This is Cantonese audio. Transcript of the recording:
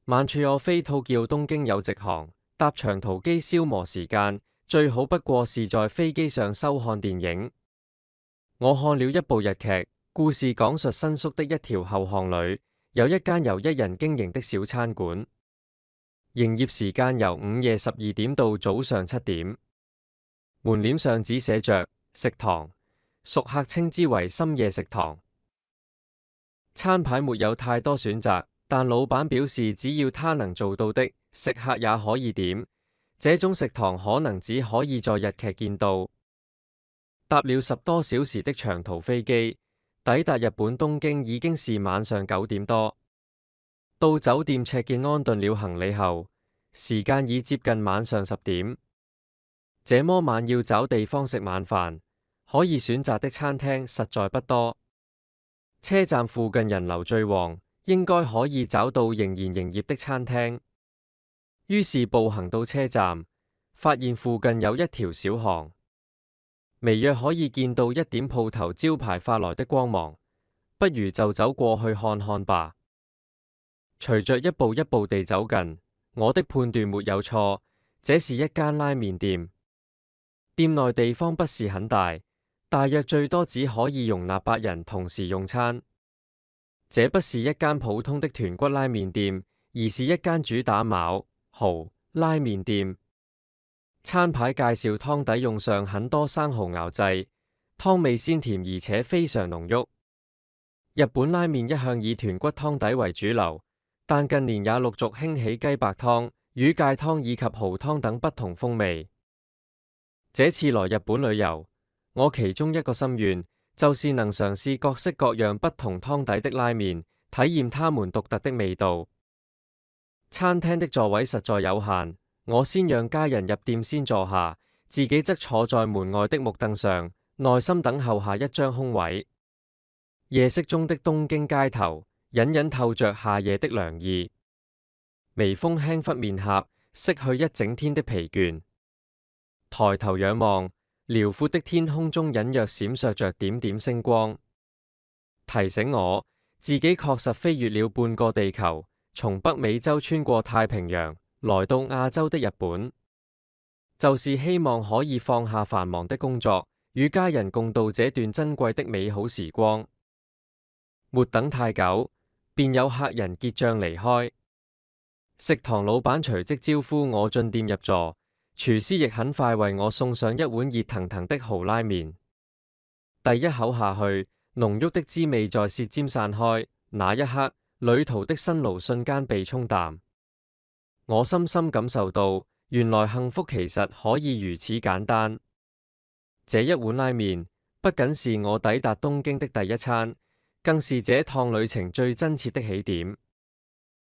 萬處我飛吐叫東京有直航，搭長途機消磨時間，最好不過是在飛機上收看電影。我看了一部日劇，故事講述新宿的一條後巷裏，有一間由一人經營的小餐館，營業時間由午夜12點到早上7點。門臉上只寫着食堂，熟客稱之為深夜食堂。餐牌沒有太多選擇，但老闆表示只要他能做到的，食客也可以點。這種食堂可能只可以在日劇見到。搭了10多小時的長途飛機，抵達日本東京已經是晚上9點多。到酒店check in安頓了行李後，時間已接近晚上10點。這麼晚要找地方食晚飯，可以選擇的餐廳實在不多。車站附近人流最旺，應該可以找到仍然營業的餐廳。於是步行到車站，發現附近有一條小巷，微約可以見到一點鋪頭招牌發來的光芒，不如就走過去看看吧。隨着一步一步地走近，我的判斷沒有錯，這是一間拉麵店。店內地方不是很大，大約最多只可以容納8人同時用餐。這不是一間普通的豚骨拉麵店，而是一間主打卯、蠔拉麵店。餐牌介紹湯底用上很多生蠔熬製，湯味鮮甜而且非常濃郁。日本拉麵一向以豚骨湯底為主流，但近年也陸續興起雞白湯、魚介湯以及蠔湯等不同風味。這次來日本旅遊，我其中一個心願就是能嘗試各式各樣不同湯底的拉麵，體驗他們獨特的味道。餐廳的座位實在有限，我先讓家人入店先坐下，自己則坐在門外的木凳上，耐心等候下一張空位。夜色中的東京街頭，隱隱透着夏夜的涼意，微風輕拂面頰，釋去一整天的疲倦。抬頭仰望，遼闊的天空中隱約閃爍着點點星光，提醒我自己確實飛越了半個地球，從北美洲穿過太平洋，來到亞洲的日本，就是希望可以放下繁忙的工作，與家人共度這段珍貴的美好時光。沒等太久，便有客人結賬離開。食堂老闆隨即招呼我進店入座。廚師亦很快為我送上一碗熱騰騰的蠔拉麵。第一口下去，濃郁的滋味在舌尖散開，那一刻，旅途的辛勞瞬間被沖淡。我深深感受到，原來幸福其實可以如此簡單。這一碗拉麵，不僅是我抵達東京的第一餐，更是這趟旅程最真切的起點。